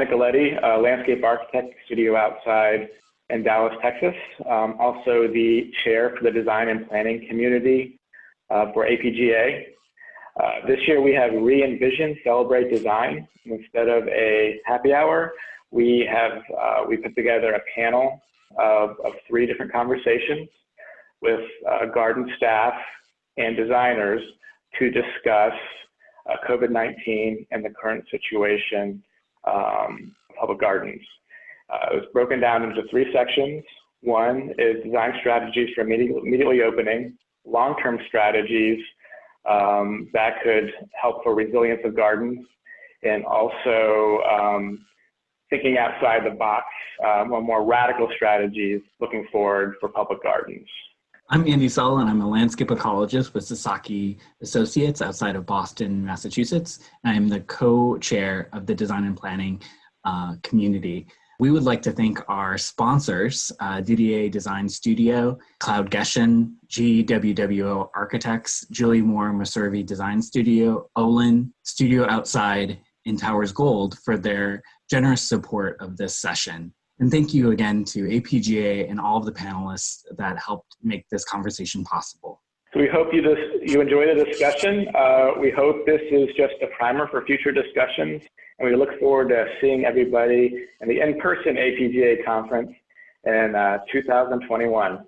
Nicoletti, a landscape architect studio outside in Dallas, Texas. Also the chair for the design and planning community for APGA. This year we have re-envision, celebrate design. Instead of a happy hour, we put together a panel of 3 different conversations with garden staff and designers to discuss COVID-19 and the current situation of public gardens. It was broken down into 3 sections. One is design strategies for immediately opening, long-term strategies that could help for resilience of gardens, and also thinking outside the box, more radical strategies looking forward for public gardens. I'm Andy Sull, and I'm a landscape ecologist with Sasaki Associates outside of Boston, Massachusetts. And I'm the co-chair of the design and planning community. We would like to thank our sponsors, DDA Design Studio, Cloud Geshen, GWWO Architects, Julie Moore Maservi Design Studio, Olin, Studio Outside, and Towers Gold for their generous support of this session. And thank you again to APGA and all of the panelists that helped make this conversation possible. So we hope you enjoy the discussion. We hope this is just a primer for future discussions, and we look forward to seeing everybody in the in-person APGA conference in 2021.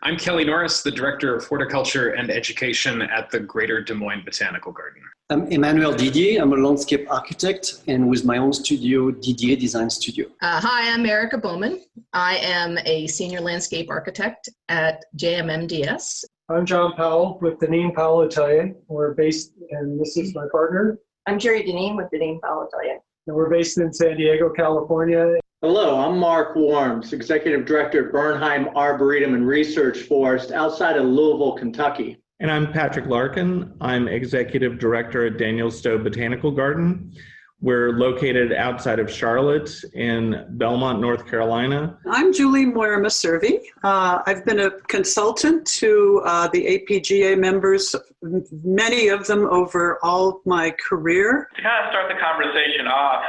I'm Kelly Norris, the Director of Horticulture and Education at the Greater Des Moines Botanical Garden. I'm Emmanuel Didier. I'm a landscape architect and with my own studio, Didier Design Studio. Hi, I'm Erica Bowman. I am a senior landscape architect at JMMDS. I'm John Powell with Deneen Powell Atelier. We're based, and this is my partner. I'm Jerry Deneen with Deneen Powell Atelier. And we're based in San Diego, California. Hello, I'm Mark Worms, Executive Director at Bernheim Arboretum and Research Forest outside of Louisville, Kentucky. And I'm Patrick Larkin. I'm Executive Director at Daniel Stowe Botanical Garden. We're located outside of Charlotte in Belmont, North Carolina. I'm Julie Moyer Maservi. I've been a consultant to the APGA members, many of them over all of my career. To kind of start the conversation off,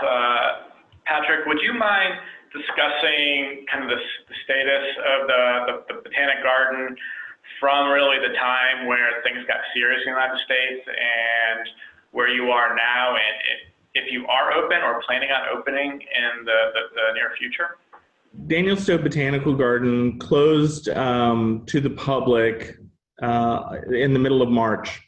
Patrick, would you mind discussing kind of the status of the Botanic Garden from really the time where things got serious in the United States and where you are now, and if you are open or planning on opening in the near future? Daniel Stowe Botanical Garden closed to the public in the middle of March.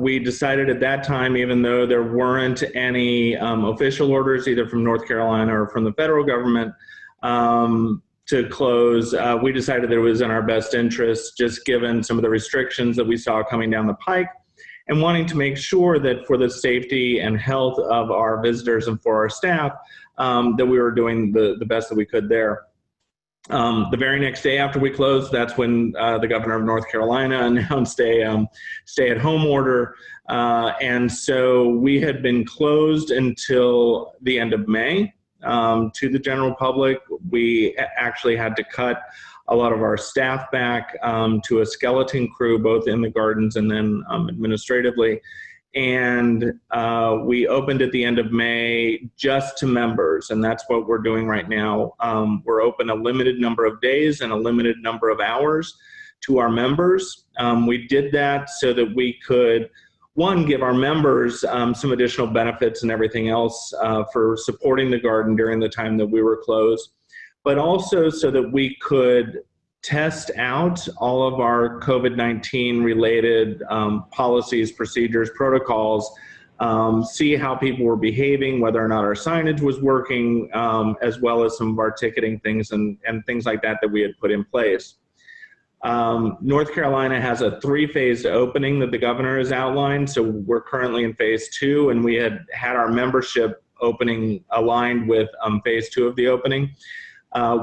We decided at that time, even though there weren't any official orders either from North Carolina or from the federal government to close, we decided that it was in our best interest, just given some of the restrictions that we saw coming down the pike, and wanting to make sure that for the safety and health of our visitors and for our staff, that we were doing the best that we could there. The very next day after we closed, that's when the governor of North Carolina announced a stay-at-home order. And so we had been closed until the end of May to the general public. We actually had to cut a lot of our staff back to a skeleton crew, both in the gardens and then administratively. And we opened at the end of May just to members, and that's what we're doing right now. We're open a limited number of days and a limited number of hours to our members. We did that so that we could, one, give our members some additional benefits and everything else for supporting the garden during the time that we were closed, but also so that we could test out all of our COVID-19 related policies, procedures, protocols, see how people were behaving, whether or not our signage was working, as well as some of our ticketing things and things like that we had put in place. North Carolina has a 3-phase opening that the governor has outlined, so we're currently in phase 2, and we had our membership opening aligned with phase 2 of the opening.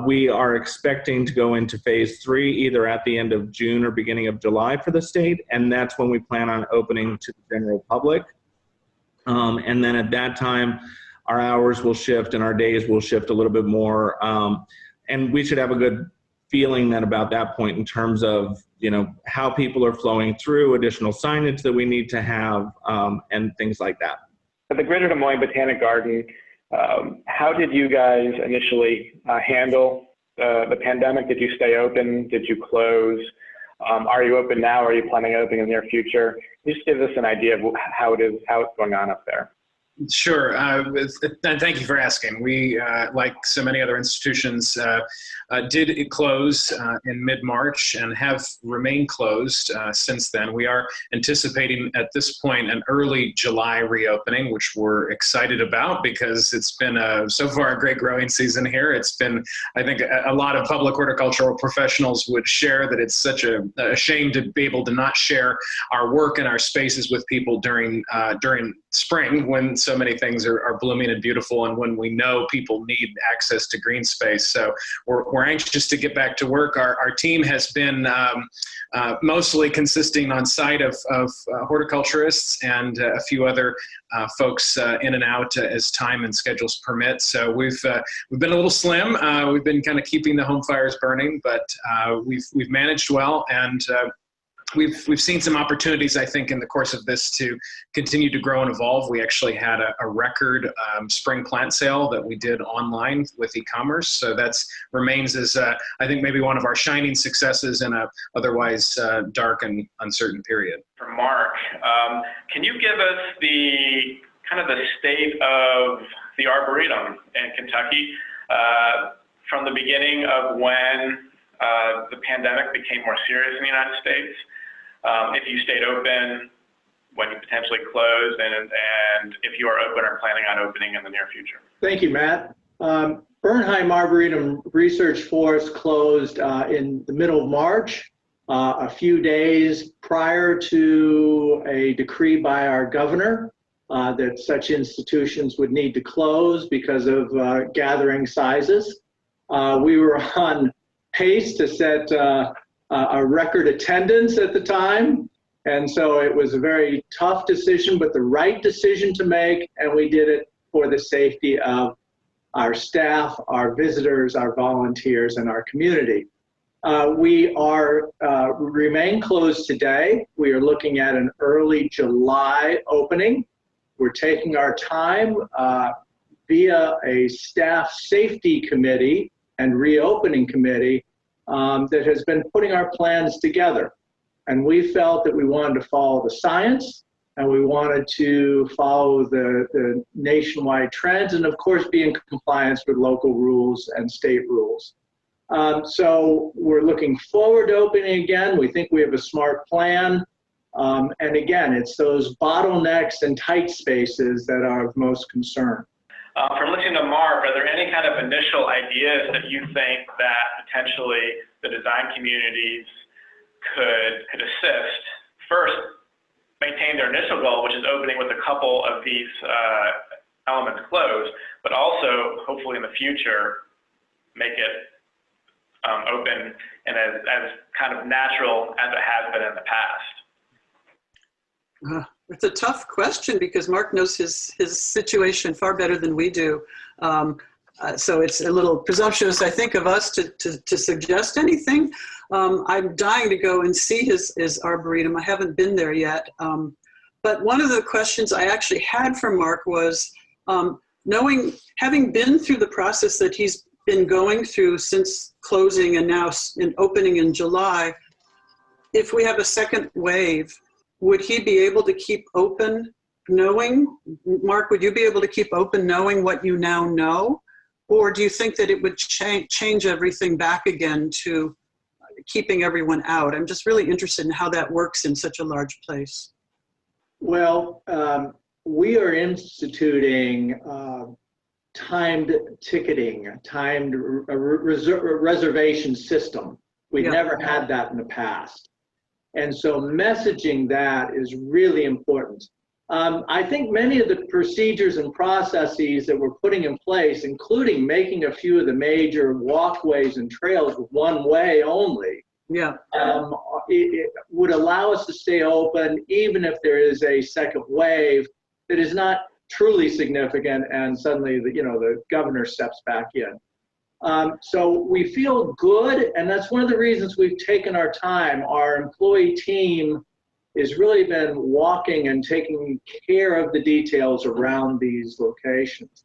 We are expecting to go into phase 3 either at the end of June or beginning of July for the state, and that's when we plan on opening to the general public. And then at that time, our hours will shift and our days will shift a little bit more. And we should have a good feeling then about that point in terms of, you know, how people are flowing through, additional signage that we need to have, and things like that. at the Greater Des Moines Botanic Garden, how did you guys initially handle the pandemic? Did you stay open? Did you close? Are you open now? Are you planning on opening in the near future? Can you just give us an idea of how it's going on up there? Sure. And thank you for asking. We, like so many other institutions, did close in mid-March and have remained closed since then. We are anticipating at this point an early July reopening, which we're excited about because it's been so far a great growing season here. It's been, I think, a lot of public horticultural professionals would share that it's such a shame to be able to not share our work and our spaces with people during spring when so many things are blooming and beautiful, and when we know people need access to green space. So we're anxious to get back to work. Our team has been mostly consisting on site of horticulturists and a few other folks in and out as time and schedules permit. So we've been a little slim. We've been kind of keeping the home fires burning, but we've managed well, and we've seen some opportunities, I think, in the course of this to continue to grow and evolve. We actually had a record spring plant sale that we did online with e-commerce. So that's remains as, I think, maybe one of our shining successes in a otherwise dark and uncertain period. For Mark, can you give us the kind of the state of the Arboretum in Kentucky from the beginning of when the pandemic became more serious in the United States? If you stayed open, when you potentially closed, and if you are open or planning on opening in the near future. Thank you, Matt. Bernheim Arboretum Research Forest closed in the middle of March, a few days prior to a decree by our governor that such institutions would need to close because of gathering sizes. We were on pace to set a record attendance at the time. And so it was a very tough decision, but the right decision to make. And we did it for the safety of our staff, our visitors, our volunteers, and our community. We remain closed today. We are looking at an early July opening. We're taking our time via a staff safety committee and reopening committee that has been putting our plans together. And we felt that we wanted to follow the science, and we wanted to follow the nationwide trends, and of course be in compliance with local rules and state rules. So we're looking forward to opening again. We think we have a smart plan. And again, it's those bottlenecks and tight spaces that are of most concern. From listening to Mark, are there any kind of initial ideas that you think that potentially the design communities could assist? First, maintain their initial goal, which is opening with a couple of these elements closed, but also hopefully in the future make it open and as kind of natural as it has been in the past. It's a tough question because Mark knows his situation far better than we do. So it's a little presumptuous, I think, of us to suggest anything. I'm dying to go and see his Arboretum. I haven't been there yet. But one of the questions I actually had for Mark was, having been through the process that he's been going through since closing and now in opening in July, if we have a second wave, would he be able to keep open knowing, Mark, would you be able to keep open knowing what you now know? Or do you think that it would change everything back again to keeping everyone out? I'm just really interested in how that works in such a large place. Well, we are instituting timed ticketing, timed reservation system. We've never had that in the past. And so messaging that is really important. I think many of the procedures and processes that we're putting in place, including making a few of the major walkways and trails one way only, it would allow us to stay open even if there is a second wave that is not truly significant and suddenly the governor steps back in. So we feel good, and that's one of the reasons we've taken our time. Our employee team has really been walking and taking care of the details around these locations.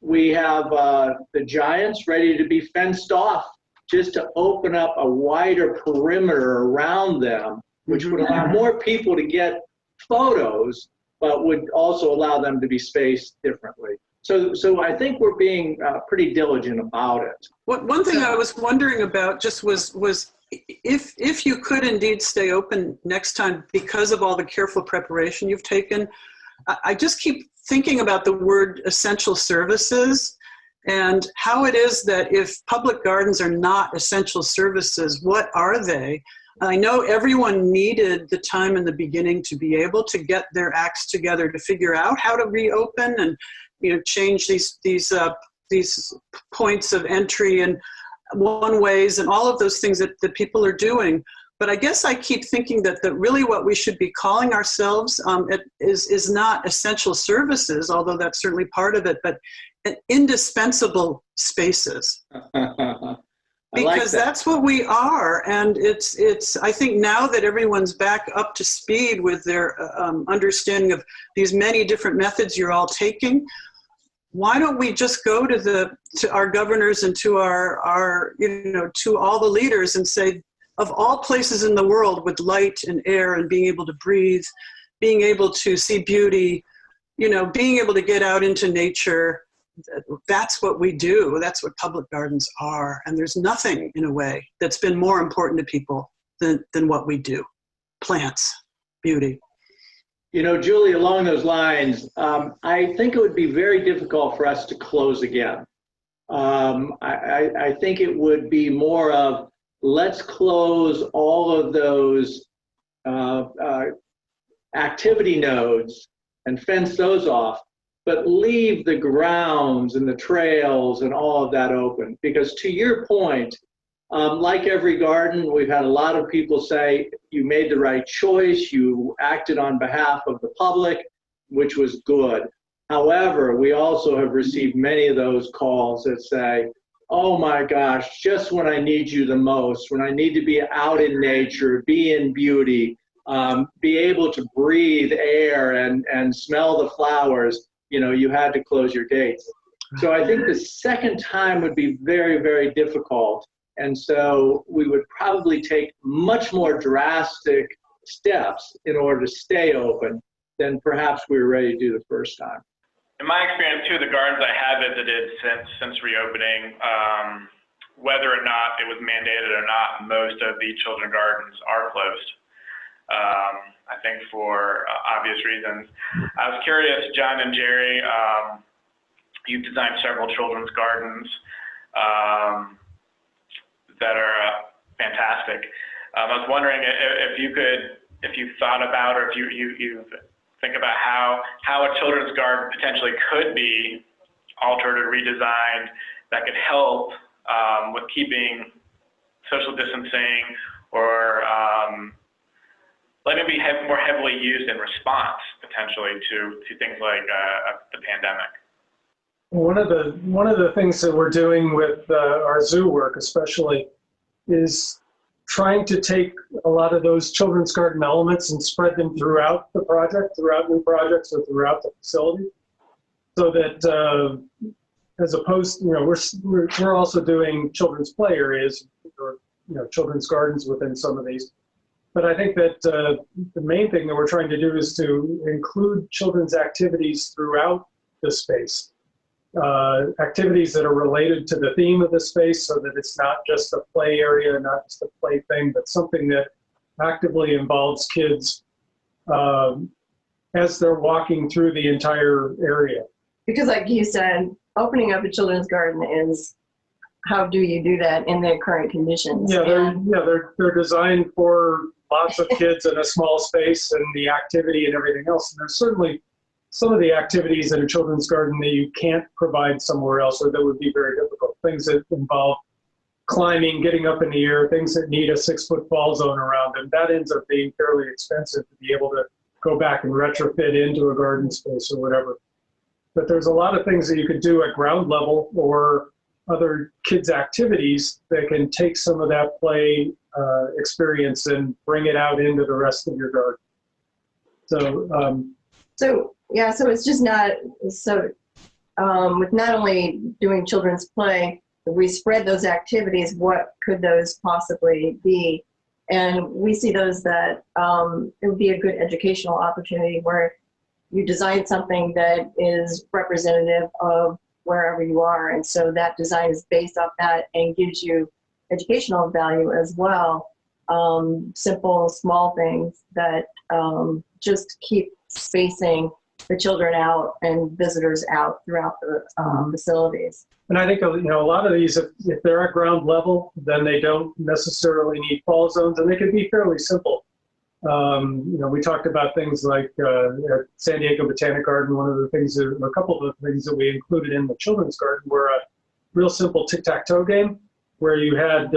We have the Giants ready to be fenced off just to open up a wider perimeter around them, which would allow more people to get photos, but would also allow them to be spaced differently. So I think we're being pretty diligent about it. One thing I was wondering about just was if you could indeed stay open next time because of all the careful preparation you've taken, I just keep thinking about the word essential services and how it is that if public gardens are not essential services, what are they? I know everyone needed the time in the beginning to be able to get their acts together to figure out how to reopen and change these points of entry and one-ways and all of those things that people are doing. But I guess I keep thinking that really what we should be calling ourselves is not essential services, although that's certainly part of it, but indispensable spaces. Because that's what we are. And it's I think now that everyone's back up to speed with their understanding of these many different methods you're all taking, why don't we just go to our governors and to our to all the leaders and say, of all places in the world with light and air and being able to breathe, being able to see beauty, being able to get out into nature, that's what we do. That's what public gardens are. And there's nothing, in a way, that's been more important to people than what we do. Plants, beauty. Julie, along those lines, I think it would be very difficult for us to close again. I think it would be more of, let's close all of those activity nodes and fence those off, but leave the grounds and the trails and all of that open. Because to your point, like every garden, we've had a lot of people say, you made the right choice, you acted on behalf of the public, which was good. However, we also have received many of those calls that say, oh my gosh, just when I need you the most, when I need to be out in nature, be in beauty, be able to breathe air and smell the flowers, you had to close your gates. So I think the second time would be very, very difficult. And so we would probably take much more drastic steps in order to stay open than perhaps we were ready to do the first time. In my experience, too, the gardens I have visited since reopening, whether or not it was mandated or not, most of the children's gardens are closed. I think for obvious reasons. I was curious, John and Jerry, you've designed several children's gardens that are fantastic. I was wondering if you thought about, or if you think about how a children's garden potentially could be altered or redesigned that could help with keeping social distancing or letting it be more heavily used in response potentially to things like the pandemic. One of the things that we're doing with our zoo work especially is trying to take a lot of those children's garden elements and spread them throughout the project, throughout new projects or throughout the facility, so that as opposed, we're also doing children's play areas or children's gardens within some of these. But I think that the main thing that we're trying to do is to include children's activities throughout the space. Activities that are related to the theme of the space, so that it's not just a play area, not just a play thing, but something that actively involves kids as they're walking through the entire area. Because like you said, opening up a children's garden is, how do you do that in their current conditions? They're designed for lots of kids in a small space and the activity and everything else. And there's certainly some of the activities in a children's garden that you can't provide somewhere else, or that would be very difficult. Things that involve climbing, getting up in the air, things that need a 6-foot fall zone around them. That ends up being fairly expensive to be able to go back and retrofit into a garden space or whatever. But there's a lot of things that you could do at ground level or other kids' activities that can take some of that play experience and bring it out into the rest of your garden. So it's just not with not only doing children's play, if we spread those activities, what could those possibly be? And we see those that it would be a good educational opportunity where you design something that is representative of wherever you are. And so that design is based off that and gives you educational value as well. Simple, small things that just keep spacing the children out and visitors out throughout the facilities. And I think, a lot of these, if they're at ground level, then they don't necessarily need fall zones, and they can be fairly simple. We talked about things like at San Diego Botanic Garden, a couple of the things that we included in the children's garden were a real simple tic-tac-toe game where you had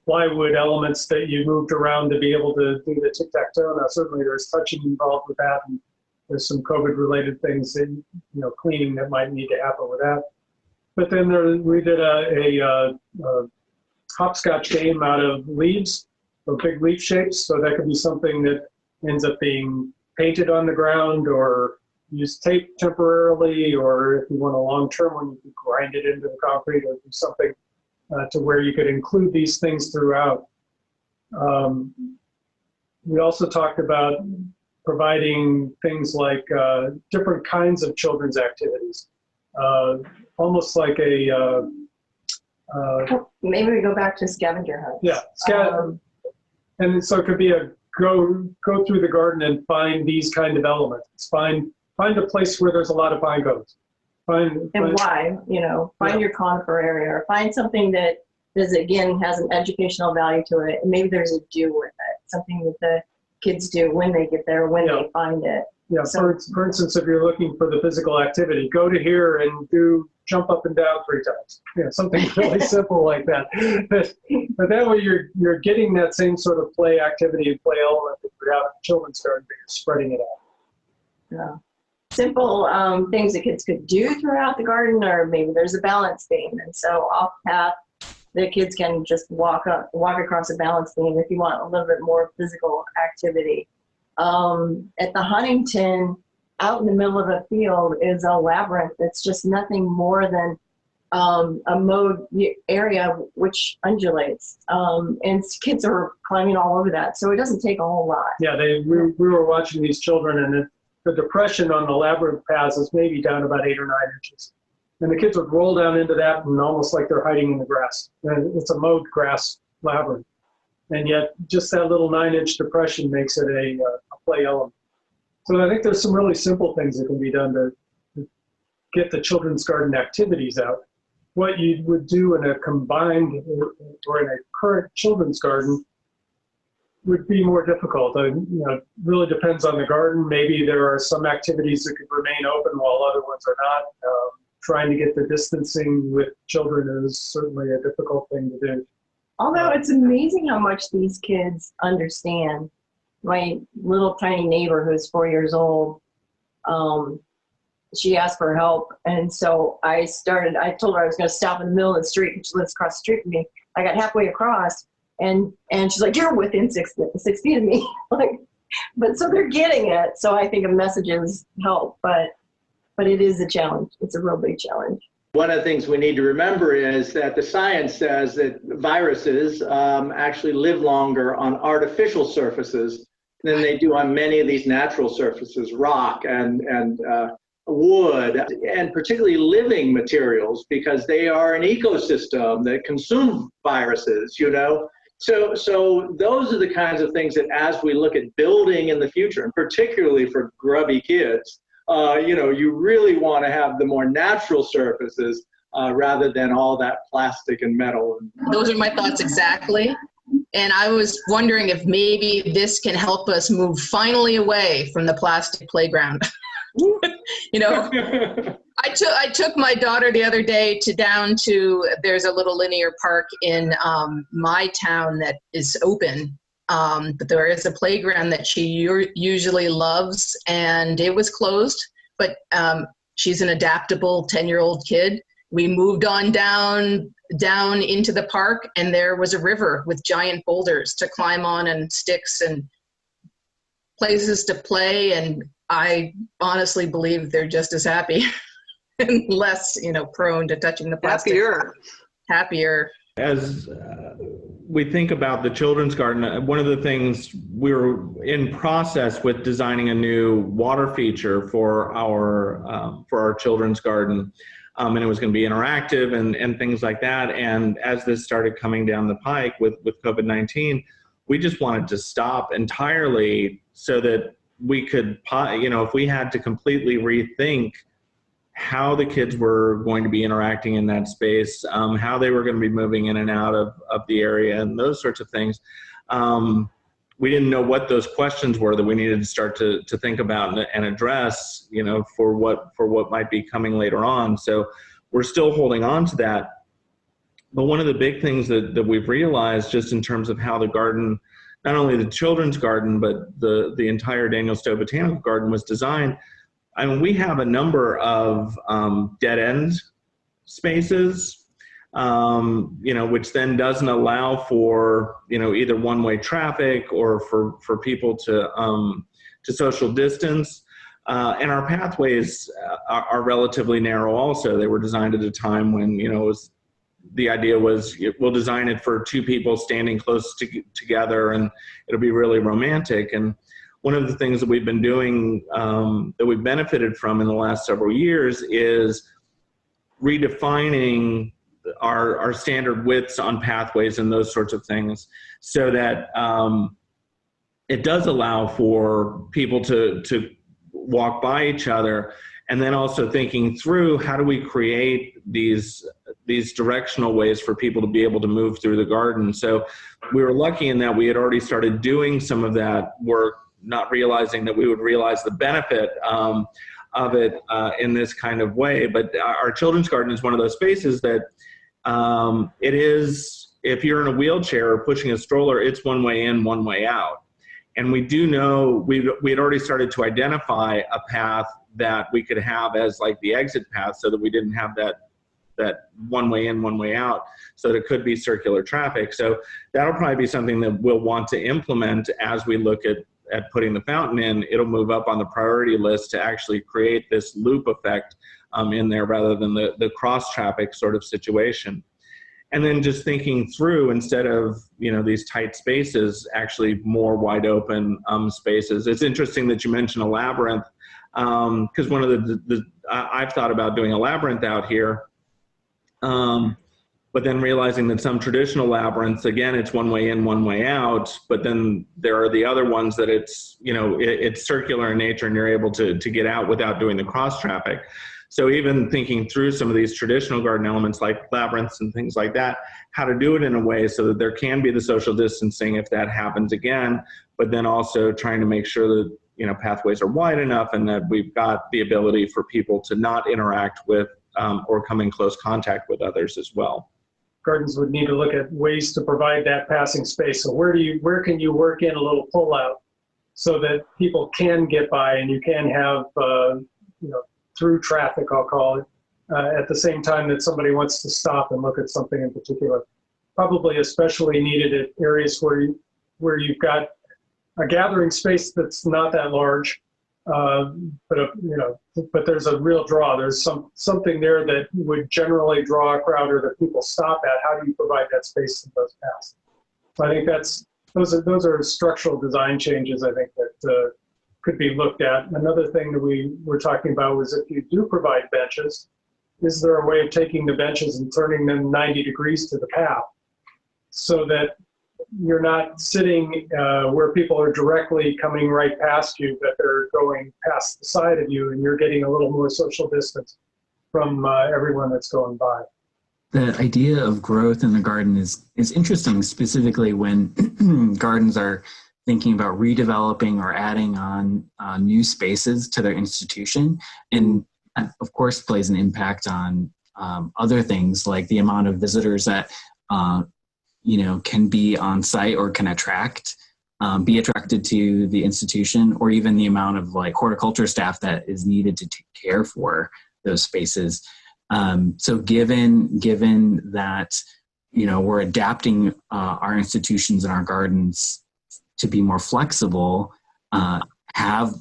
plywood elements that you moved around to be able to do the tic-tac-toe. Now, certainly there's touching involved with that, and there's some COVID-related things that, cleaning that might need to happen with that. But then we did a hopscotch game out of leaves, or big leaf shapes. So that could be something that ends up being painted on the ground or use tape temporarily, or if you want a long-term one, you could grind it into the concrete or do something to where you could include these things throughout. We also talked about providing things like different kinds of children's activities, almost like a... Maybe we go back to scavenger hunts. Yeah, and so it could be a go through the garden and find these kind of elements. Find a place where there's a lot of pine cones. Find your conifer area, or find something that again has an educational value to it, and maybe there's a do with it, something that the kids do when they get there, when they find it. Yeah, so, for instance, if you're looking for the physical activity, go to here and jump up and down 3 times. Something really simple like that. But that way you're getting that same sort of play activity and play element that you have in children's garden, but you're spreading it out. Yeah. Simple things that kids could do throughout the garden, or maybe there's a balance beam, and so off path the kids can just walk across a balance beam if you want a little bit more physical activity. At the Huntington, out in the middle of a field is a labyrinth. It's just nothing more than a mowed area which undulates, and kids are climbing all over that. So it doesn't take a whole lot. Yeah, we were watching these children, and the depression on the labyrinth paths is maybe down about 8 or 9 inches. And the kids would roll down into that and almost like they're hiding in the grass. And it's a mowed grass labyrinth. And yet just that little 9-inch depression makes it a play element. So I think there's some really simple things that can be done to get the children's garden activities out. What you would do in a combined or in a current children's garden would be more difficult. It really depends on the garden. Maybe there are some activities that could remain open while other ones are not. Trying to get the distancing with children is certainly a difficult thing to do. Although it's amazing how much these kids understand. My little tiny neighbor who's 4 years old, she asked for help. And so I told her I was going to stop in the middle of the street, and she lives across the street from me. I got halfway across, and she's like, "You're within 6 feet of me." But so they're getting it. So I think messages help, but it is a challenge. It's a real big challenge. One of the things we need to remember is that the science says that viruses actually live longer on artificial surfaces than they do on many of these natural surfaces, rock and wood, and particularly living materials, because they are an ecosystem that consume viruses, So those are the kinds of things that as we look at building in the future, and particularly for grubby kids, you really want to have the more natural surfaces rather than all that plastic and metal. Those are my thoughts exactly. And I was wondering if maybe this can help us move finally away from the plastic playground. I took my daughter the other day there's a little linear park in my town that is open. But there is a playground that she usually loves, and it was closed, but she's an adaptable 10-year-old kid, we moved on down into the park, and there was a river with giant boulders to climb on and sticks and places to play. And I honestly believe they're just as happy and less, prone to touching the plastic. Happier. As we think about the children's garden, one of the things we were in process with designing a new water feature for our children's garden, and it was going to be interactive and things like that. And as this started coming down the pike with COVID-19, we just wanted to stop entirely so that we could, if we had to completely rethink how the kids were going to be interacting in that space, how they were going to be moving in and out of the area and those sorts of things. We didn't know what those questions were that we needed to start to think about and address, for what might be coming later on. So we're still holding on to that. But one of the big things that we've realized just in terms of how the garden, not only the children's garden, but the entire Daniel Stowe Botanical Garden was designed, I mean, we have a number of dead-end spaces, which then doesn't allow for, either one-way traffic or for people to social distance. And our pathways are relatively narrow also. They were designed at a time when, the idea was we'll design it for two people standing close together and it'll be really romantic. And one of the things that we've been doing that we've benefited from in the last several years is redefining our standard widths on pathways and those sorts of things so that it does allow for people to walk by each other, and then also thinking through how do we create these directional ways for people to be able to move through the garden. So we were lucky in that we had already started doing some of that work, not realizing that we would realize the benefit of it in this kind of way. But our children's garden is one of those spaces that it is, if you're in a wheelchair or pushing a stroller, it's one way in, one way out. And we do know, we had already started to identify a path that we could have as like the exit path so that we didn't have that one way in, one way out, so that it could be circular traffic. So that'll probably be something that we'll want to implement as we look at putting the fountain in. It'll move up on the priority list to actually create this loop effect in there rather than the cross traffic sort of situation. And then just thinking through, instead of, these tight spaces, actually more wide open spaces. It's interesting that you mentioned a labyrinth, because one of I've thought about doing a labyrinth out here, but then realizing that some traditional labyrinths, again, it's one way in, one way out, but then there are the other ones that it's, it's circular in nature and you're able to get out without doing the cross traffic. So even thinking through some of these traditional garden elements like labyrinths and things like that, how to do it in a way so that there can be the social distancing if that happens again, but then also trying to make sure that, pathways are wide enough and that we've got the ability for people to not interact with or come in close contact with others as well. Gardens would need to look at ways to provide that passing space. So where can you work in a little pullout so that people can get by and you can have, through traffic, I'll call it, at the same time that somebody wants to stop and look at something in particular. Probably especially needed at areas where you've got a gathering space that's not that large, but there's a real draw. There's something there that would generally draw a crowd or that people stop at. How do you provide that space in those paths? So I think those are structural design changes, I think, that could be looked at. Another thing that we were talking about was if you do provide benches, is there a way of taking the benches and turning them 90 degrees to the path so that you're not sitting where people are directly coming right past you, but they're going past the side of you and you're getting a little more social distance from everyone that's going by. The idea of growth in the garden is interesting, specifically when gardens are thinking about redeveloping or adding on new spaces to their institution. And of course plays an impact on other things like the amount of visitors that can be on site or can be attracted to the institution, or even the amount of like horticulture staff that is needed to take care for those spaces. So given that, we're adapting our institutions and our gardens to be more flexible, have,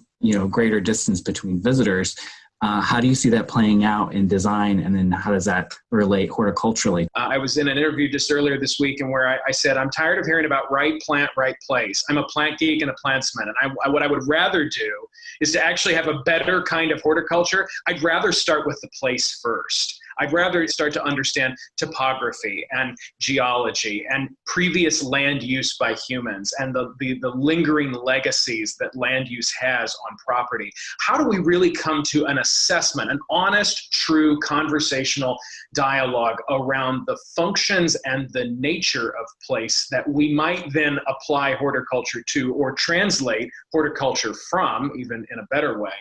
greater distance between visitors, how do you see that playing out in design, and then how does that relate horticulturally? I was in an interview just earlier this week, and where I said, I'm tired of hearing about right plant, right place. I'm a plant geek and a plantsman, and what I would rather do is to actually have a better kind of horticulture. I'd rather start with the place first. I'd rather start to understand topography and geology and previous land use by humans and the lingering legacies that land use has on property. How do we really come to an assessment, an honest, true conversational dialogue around the functions and the nature of place that we might then apply horticulture to, or translate horticulture from, even in a better way?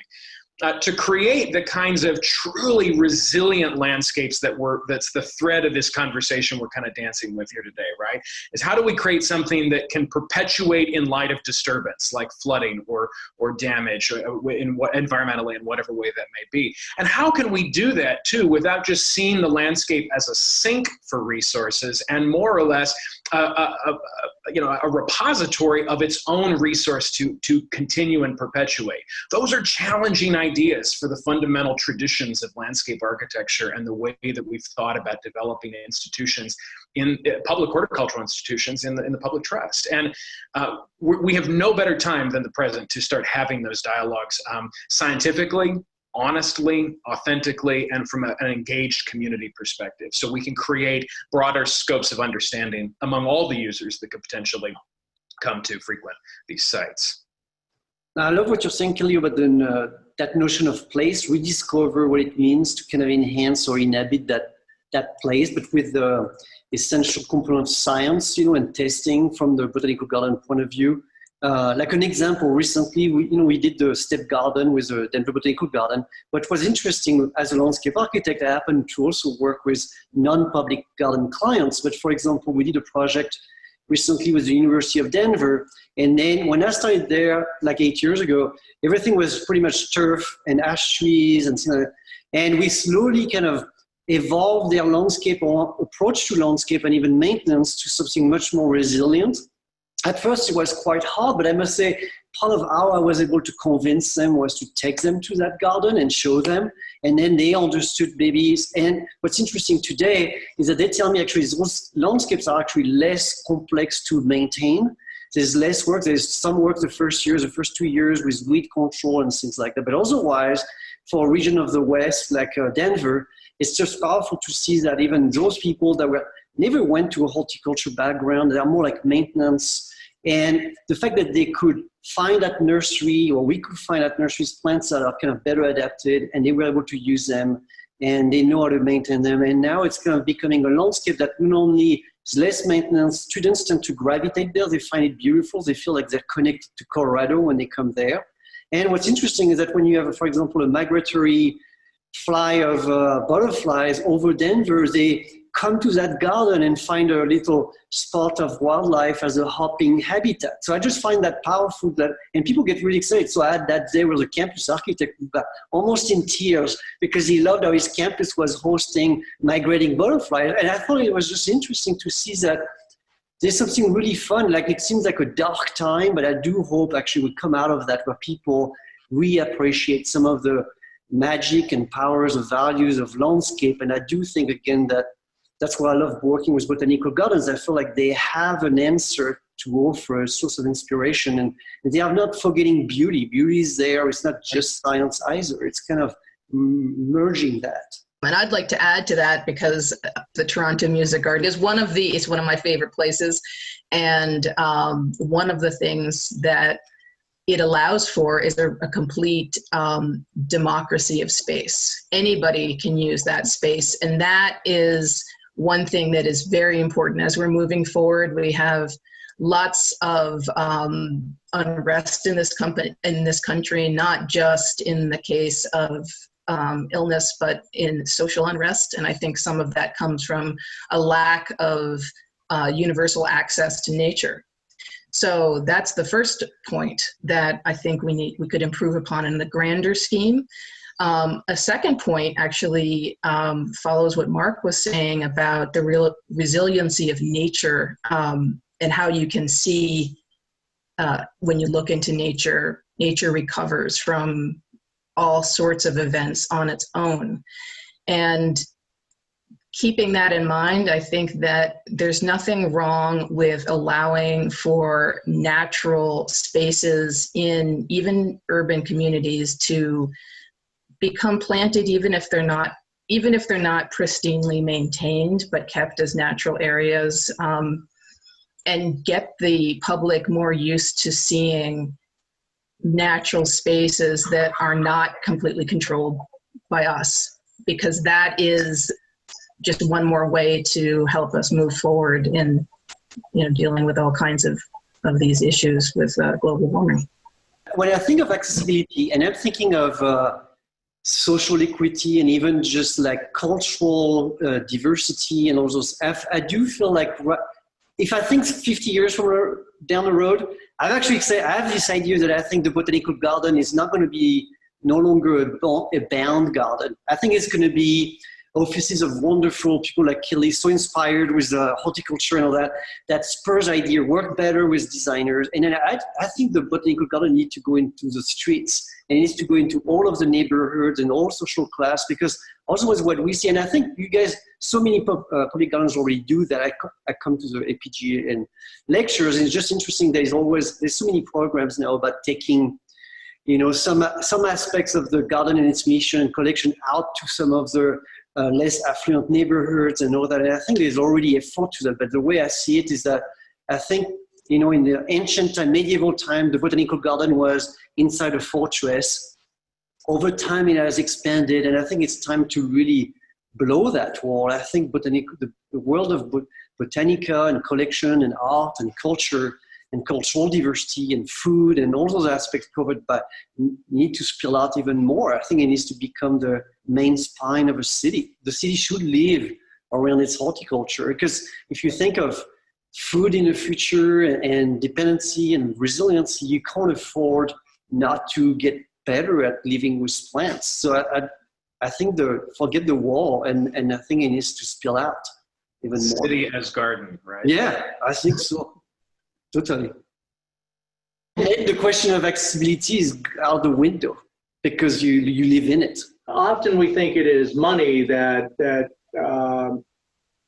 To create the kinds of truly resilient landscapes that's the thread of this conversation we're kind of dancing with here today, right? Is how do we create something that can perpetuate in light of disturbance, like flooding or damage environmentally in whatever way that may be? And how can we do that too without just seeing the landscape as a sink for resources and more or less a repository of its own resource to continue and perpetuate? Those are challenging ideas for the fundamental traditions of landscape architecture and the way that we've thought about developing institutions in public horticultural institutions in the public trust. And we have no better time than the present to start having those dialogues scientifically, honestly, authentically, and from an engaged community perspective, so we can create broader scopes of understanding among all the users that could potentially come to frequent these sites. I love what you're saying, Kelly, about that notion of place, rediscover what it means to kind of enhance or inhabit that place, but with the essential component of science, and testing from the botanical garden point of view. Like an example, recently, we did the step garden with the Denver Botanical Garden. What was interesting, as a landscape architect, I happened to also work with non-public garden clients. But for example, we did a project recently with the University of Denver. And then when I started there, like 8 years ago, everything was pretty much turf and ash trees and things like that. And we slowly kind of evolved their landscape or approach to landscape and even maintenance to something much more resilient. At first, it was quite hard, but I must say, part of how I was able to convince them was to take them to that garden and show them, and then they understood babies. And what's interesting today is that they tell me actually those landscapes are actually less complex to maintain. There's less work. There's some work the first 2 years with weed control and things like that. But otherwise, for a region of the West like Denver, it's just powerful to see that even those people that never went to a horticulture background, they are more like maintenance. And the fact that they could find that nursery, or we could find at nurseries plants that are kind of better adapted, and they were able to use them, and they know how to maintain them. And now it's kind of becoming a landscape that not only is less maintenance, students tend to gravitate there, they find it beautiful, they feel like they're connected to Colorado when they come there. And what's interesting is that when you have, for example, a migratory fly of butterflies over Denver, they come to that garden and find a little spot of wildlife as a hopping habitat. So I just find that powerful, and people get really excited. So I had that day with a campus architect who got almost in tears because he loved how his campus was hosting migrating butterflies. And I thought it was just interesting to see that there's something really fun. Like, it seems like a dark time, but I do hope actually we come out of that where people reappreciate some of the magic and powers of values of landscape. And I do think, again, that's why I love working with botanical gardens. I feel like they have an answer to offer, a source of inspiration, and they are not forgetting beauty. Beauty is there. It's not just science either. It's kind of merging that. And I'd like to add to that, because the Toronto Music Garden is it's one of my favorite places. And one of the things that it allows for is a complete democracy of space. Anybody can use that space. And that is one thing that is very important as we're moving forward. We have lots of unrest in this country, not just in the case of illness, but in social unrest. And I think some of that comes from a lack of universal access to nature. So that's the first point that I think we could improve upon in the grander scheme. A second point actually follows what Mark was saying about the real resiliency of nature, and how you can see when you look into nature, nature recovers from all sorts of events on its own. And keeping that in mind, I think that there's nothing wrong with allowing for natural spaces in even urban communities to become planted, even if they're not pristinely maintained, but kept as natural areas, and get the public more used to seeing natural spaces that are not completely controlled by us, because that is just one more way to help us move forward in, dealing with all kinds of these issues with global warming. When I think of accessibility, and I'm thinking of social equity and even just like cultural diversity and all those, I do feel like if I think 50 years from down the road, I have this idea that I think the botanical garden is not going to be no longer a bound garden. I think it's going to be offices of wonderful people like Kelly, so inspired with the horticulture and all that spurs idea, work better with designers. And then I think the botanical garden needs to go into the streets, and it needs to go into all of the neighborhoods and all social class, because also is what we see. And I think you guys, so many public gardens already do that. I come to the APGA and lectures, and it's just interesting. There's so many programs now about taking, some aspects of the garden and its mission and collection out to some of the less affluent neighborhoods and all that. And I think there's already effort to that. But the way I see it is that I think, in the ancient time, medieval time, the botanical garden was inside a fortress. Over time, it has expanded, and I think it's time to really blow that wall. I think the world of botanica and collection and art and culture and cultural diversity and food and all those aspects covered by need to spill out even more. I think it needs to become the main spine of a city. The city should live around its horticulture, because if you think of food in the future and dependency and resiliency, you can't afford not to get better at living with plants. So I think forget the wall, and I think it needs to spill out even more. City as garden, right? Yeah, I think so. Totally. And the question of accessibility is out the window because you live in it. Often we think it is money that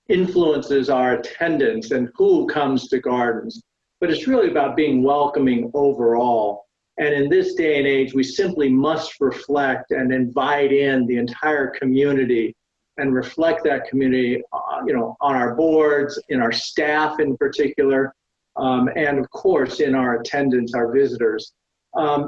influences our attendance and who comes to gardens, but it's really about being welcoming overall. And in this day and age, we simply must reflect and invite in the entire community and reflect that community, on our boards, in our staff in particular, and of course in our attendants, our visitors.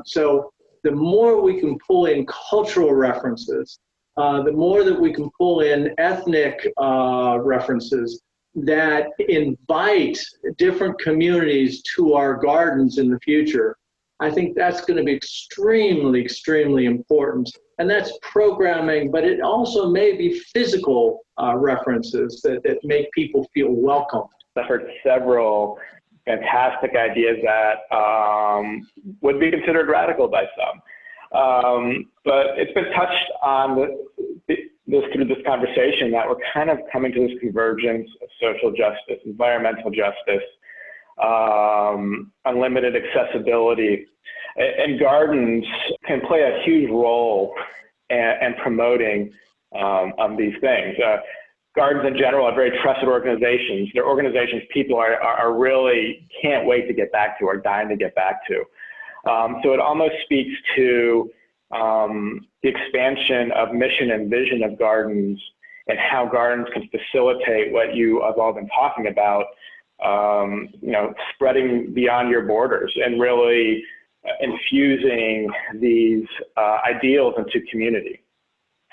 So the more we can pull in cultural references, the more that we can pull in ethnic references that invite different communities to our gardens in the future, I think that's going to be extremely, extremely important. And that's programming, but it also may be physical references that make people feel welcome. I've heard several fantastic ideas that would be considered radical by some. But it's been touched on through this conversation that we're kind of coming to this convergence of social justice, environmental justice, unlimited accessibility, and gardens can play a huge role in promoting these things. Gardens in general are very trusted organizations. They're organizations people are really can't wait to get back to or dying to get back to. So it almost speaks to the expansion of mission and vision of gardens and how gardens can facilitate what you have all been talking about, spreading beyond your borders and really infusing these ideals into community.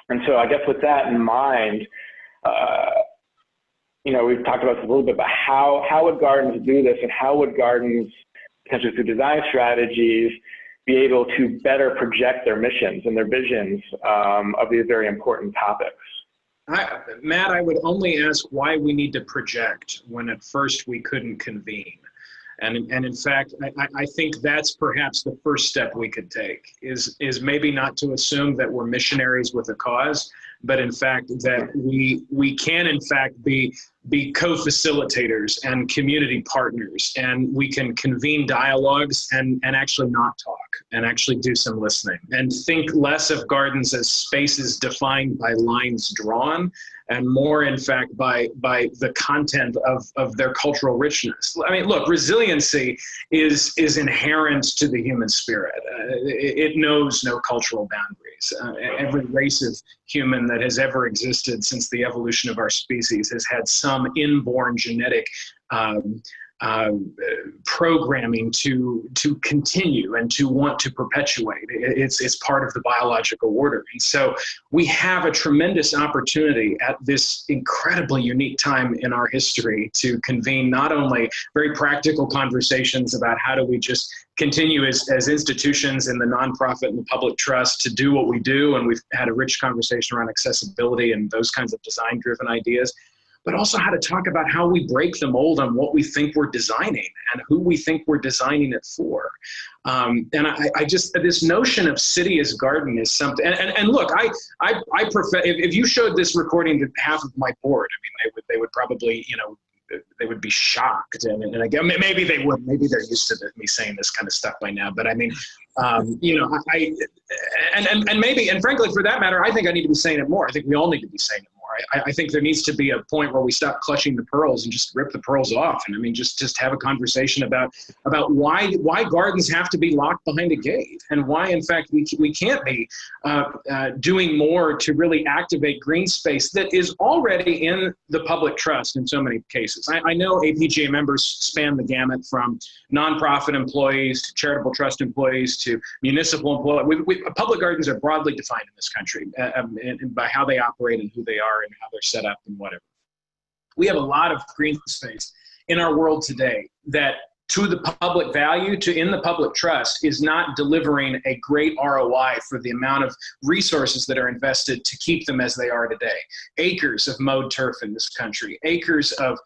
And so I guess with that in mind, we've talked about this a little bit, about how would gardens do this, and how would gardens, potentially through design strategies, be able to better project their missions and their visions of these very important topics. Matt, I would only ask why we need to project when at first we couldn't convene. And in fact, I think that's perhaps the first step we could take is maybe not to assume that we're missionaries with a cause, but in fact that we can in fact be co-facilitators and community partners, and we can convene dialogues and actually not talk and actually do some listening and think less of gardens as spaces defined by lines drawn and more in fact by the content of their cultural richness. I mean, look, resiliency is inherent to the human spirit. It knows no cultural boundaries. Every race of human that has ever existed since the evolution of our species has had some inborn genetic programming to continue and to want to perpetuate. It's part of the biological order. And so we have a tremendous opportunity at this incredibly unique time in our history to convene not only very practical conversations about how do we just continue as institutions in the nonprofit and the public trust to do what we do, and we've had a rich conversation around accessibility and those kinds of design-driven ideas, but also how to talk about how we break the mold on what we think we're designing and who we think we're designing it for. And I just, this notion of city as garden is something, and look, I prefer, if you showed this recording to half of my board, I mean, they would probably, they would be shocked. And again, maybe they would, maybe they're used to me saying this kind of stuff by now, but I mean, and maybe, and frankly, for that matter, I think I need to be saying it more. I think we all need to be saying it more. I think there needs to be a point where we stop clutching the pearls and just rip the pearls off. And I mean, just have a conversation about why gardens have to be locked behind a gate, and why, in fact, we can't be doing more to really activate green space that is already in the public trust in so many cases. I know APGA members span the gamut from nonprofit employees to charitable trust employees to municipal employees. Public gardens are broadly defined in this country by how they operate and who they are and how they're set up and whatever. We have a lot of green space in our world today that, to the public value, in the public trust, is not delivering a great ROI for the amount of resources that are invested to keep them as they are today. Acres of mowed turf in this country, acres of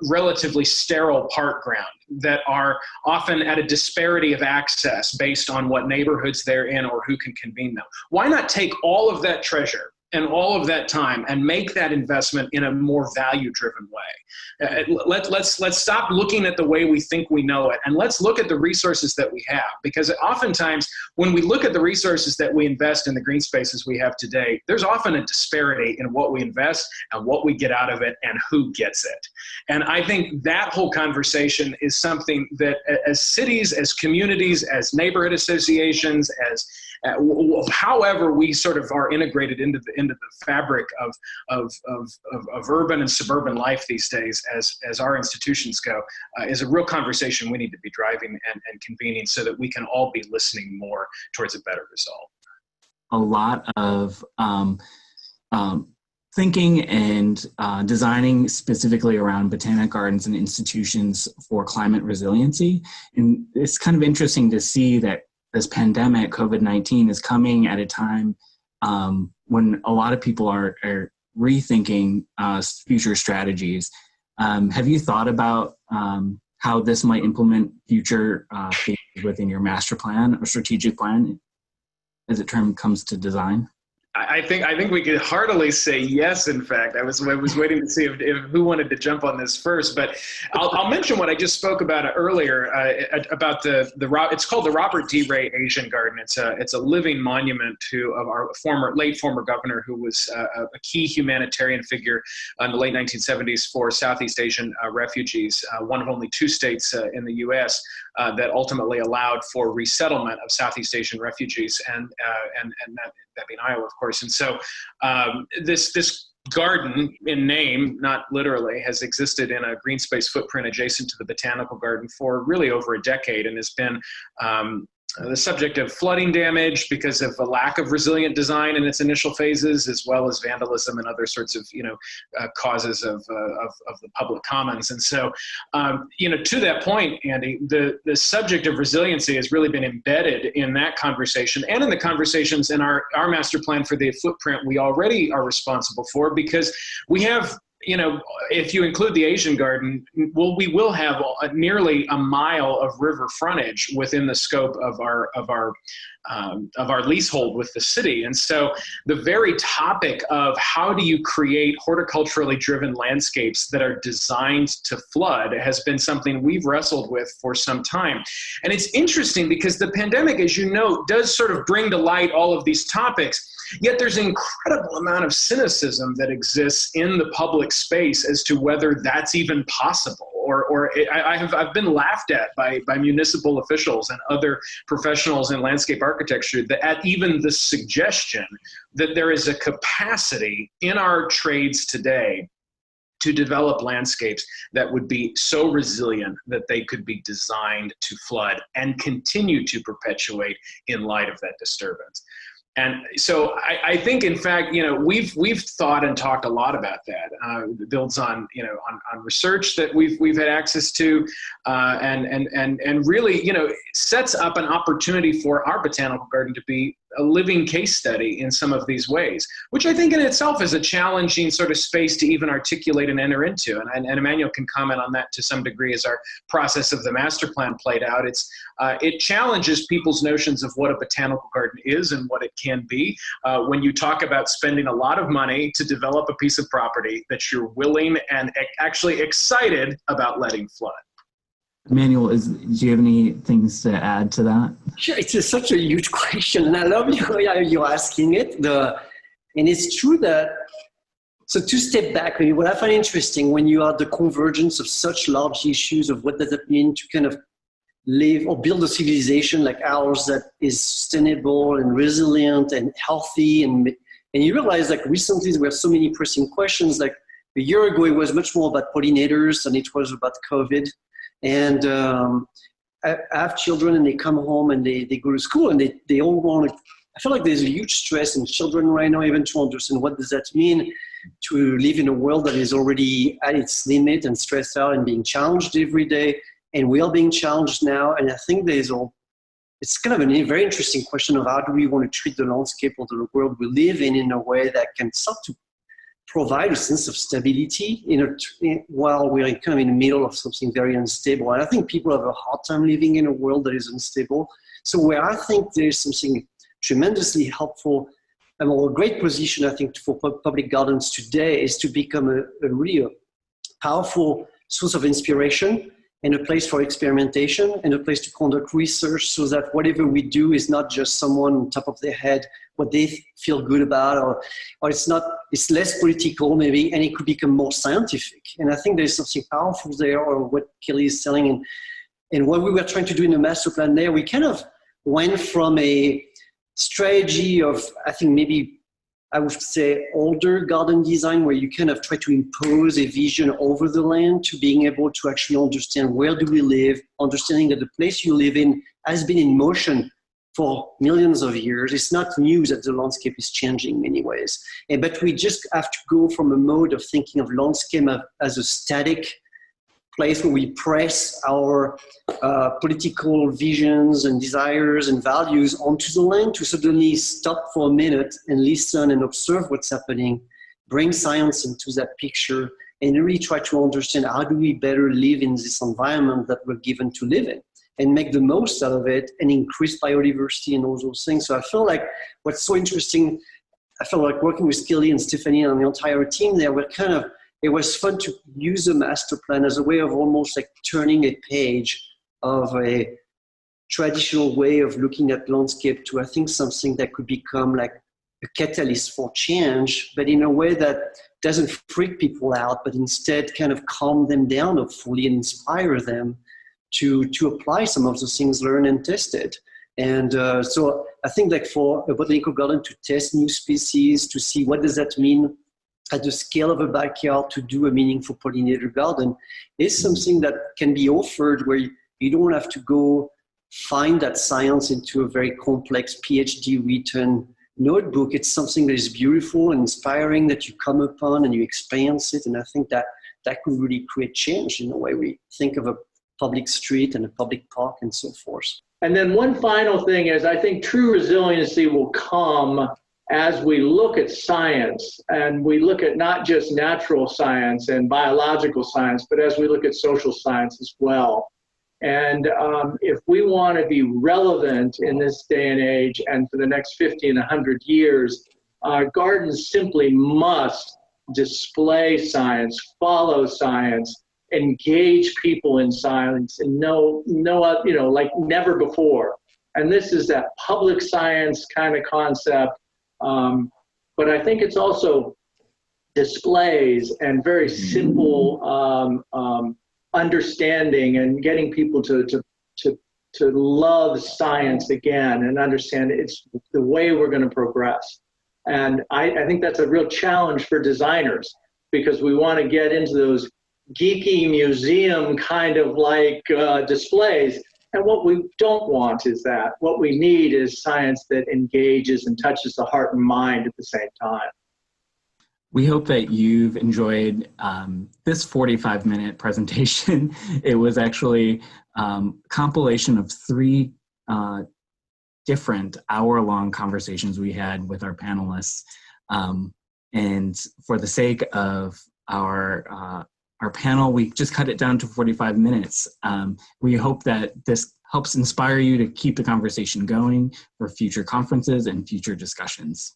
relatively sterile park ground that are often at a disparity of access based on what neighborhoods they're in or who can convene them. Why not take all of that treasure and all of that time and make that investment in a more value-driven way? Let's stop looking at the way we think we know it, and let's look at the resources that we have. Because oftentimes, when we look at the resources that we invest in the green spaces we have today, there's often a disparity in what we invest and what we get out of it and who gets it. And I think that whole conversation is something that, as cities, as communities, as neighborhood associations, as however we sort of are integrated into the fabric of urban and suburban life these days, as our institutions go, is a real conversation we need to be driving and convening so that we can all be listening more towards a better result. A lot of thinking and designing specifically around botanic gardens and institutions for climate resiliency. And it's kind of interesting to see that this pandemic, COVID-19, is coming at a time when a lot of people are rethinking future strategies. Have you thought about how this might implement future things within your master plan or strategic plan as it comes to design? I think we could heartily say yes. In fact, I was waiting to see if who wanted to jump on this first, but I'll mention what I just spoke about earlier about it's called the Robert D. Ray Asian Garden. It's a living monument of our late former governor, who was a key humanitarian figure in the late 1970s for Southeast Asian refugees. One of only 2 states in the U.S. That ultimately allowed for resettlement of Southeast Asian refugees, and that being Iowa, of course. And so this garden, in name, not literally, has existed in a green space footprint adjacent to the botanical garden for really over a decade, and has been the subject of flooding damage because of a lack of resilient design in its initial phases, as well as vandalism and other sorts of causes of the public commons. And so to that point, Andy, the subject of resiliency has really been embedded in that conversation and in the conversations in our master plan for the footprint we already are responsible for, because we have you know, if you include the Asian garden, well, we will have nearly a mile of river frontage within the scope of our leasehold with the city. And so the very topic of how do you create horticulturally driven landscapes that are designed to flood has been something we've wrestled with for some time. And it's interesting because the pandemic, as you know, does sort of bring to light all of these topics. Yet there's an incredible amount of cynicism that exists in the public space as to whether that's even possible. I've been laughed at by municipal officials and other professionals in landscape architecture that at even the suggestion that there is a capacity in our trades today to develop landscapes that would be so resilient that they could be designed to flood and continue to perpetuate in light of that disturbance. And so I think, in fact, you know, we've thought and talked a lot about that. It builds on, you know, on research that we've had access to, and really, you know, sets up an opportunity for our botanical garden to be a living case study in some of these ways, which I think in itself is a challenging sort of space to even articulate and enter into. And Emmanuel can comment on that to some degree as our process of the master plan played out. It challenges people's notions of what a botanical garden is and what it can be when you talk about spending a lot of money to develop a piece of property that you're willing and actually excited about letting flood. Emmanuel, do you have any things to add to that? Sure, it's such a huge question, and I love you asking it. And it's true that, so to step back, what I find interesting when you are at the convergence of such large issues of what does it mean to kind of live or build a civilization like ours that is sustainable and resilient and healthy, and you realize, like, recently there were so many pressing questions. Like a year ago, it was much more about pollinators than it was about COVID. And I have children, and they come home and they go to school, and they all want to, I feel like there's a huge stress in children right now, even to understand what does that mean to live in a world that is already at its limit and stressed out and being challenged every day. And we are being challenged now. And I think it's kind of a very interesting question of how do we want to treat the landscape or the world we live in a way that can start to provide a sense of stability while we're kind of in the middle of something very unstable. And I think people have a hard time living in a world that is unstable. So where I think there's something tremendously helpful and a great position, I think, for public gardens today is to become a really powerful source of inspiration and a place for experimentation and a place to conduct research, so that whatever we do is not just someone on top of their head, what they feel good about, or it's less political maybe, and it could become more scientific. And I think there's something powerful there, or what Kelly is telling. And what we were trying to do in the master plan there, we kind of went from a strategy of, I think maybe I would say older garden design, where you kind of try to impose a vision over the land, to being able to actually understand where do we live, understanding that the place you live in has been in motion for millions of years. It's not new that the landscape is changing in many ways. But we just have to go from a mode of thinking of landscape as a static place where we press our political visions and desires and values onto the land, to suddenly stop for a minute and listen and observe what's happening, bring science into that picture, and really try to understand how do we better live in this environment that we're given to live in, and make the most out of it and increase biodiversity and all those things. So I feel like what's so interesting, I feel like working with Kelly and Stephanie and the entire team there, it was fun to use a master plan as a way of almost like turning a page of a traditional way of looking at landscape to, I think, something that could become like a catalyst for change, but in a way that doesn't freak people out, but instead kind of calm them down, hopefully, and inspire them to apply some of those things learned and tested. And so I think, like, for a botanical garden to test new species, to see what does that mean at the scale of a backyard, to do a meaningful pollinator garden, is something that can be offered where you don't have to go find that science into a very complex PhD written notebook. It's something that is beautiful and inspiring that you come upon and you experience it. And I think that could really create change in the way we think of a public street and a public park and so forth. And then one final thing is, I think true resiliency will come as we look at science, and we look at not just natural science and biological science, but as we look at social science as well. And if we want to be relevant in this day and age and for the next 50 and 100 years, gardens simply must display science, follow science, engage people in science, and like never before. And this is that public science kind of concept. But I think it's also displays and very simple understanding and getting people to love science again and understand it's the way we're going to progress. And I think that's a real challenge for designers, because we want to get into those geeky museum kind of like displays. And what we don't want is that. What we need is science that engages and touches the heart and mind at the same time. We hope that you've enjoyed this 45-minute presentation. It was actually a compilation of 3 different hour-long conversations we had with our panelists. And for the sake of our panel, we just cut it down to 45 minutes. We hope that this helps inspire you to keep the conversation going for future conferences and future discussions.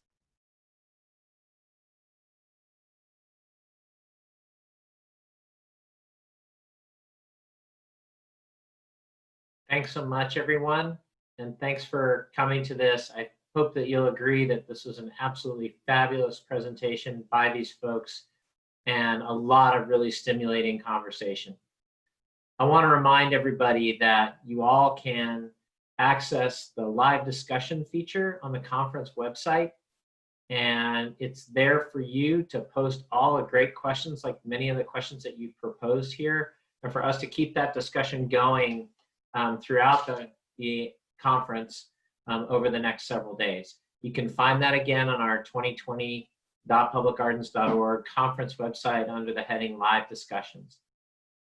Thanks so much, everyone. And thanks for coming to this. I hope that you'll agree that this was an absolutely fabulous presentation by these folks and a lot of really stimulating conversation. I want to remind everybody that you all can access the live discussion feature on the conference website. And it's there for you to post all the great questions, like many of the questions that you've proposed here, and for us to keep that discussion going throughout the conference over the next several days. You can find that again on our 2020.publicgardens.org conference website under the heading Live Discussions.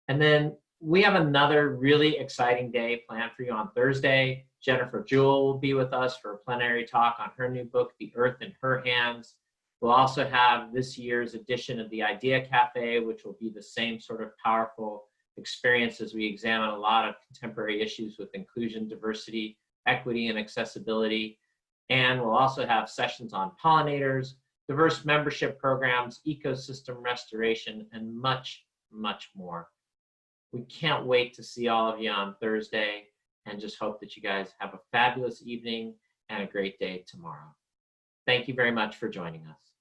And then we have another really exciting day planned for you on Thursday. Jennifer Jewell will be with us for a plenary talk on her new book, The Earth in Her Hands. We'll also have this year's edition of the Idea Cafe, which will be the same sort of powerful experience as we examine a lot of contemporary issues with inclusion, diversity, equity, and accessibility. And we'll also have sessions on pollinators, diverse membership programs, ecosystem restoration, and much, much more. We can't wait to see all of you on Thursday, and just hope that you guys have a fabulous evening and a great day tomorrow. Thank you very much for joining us.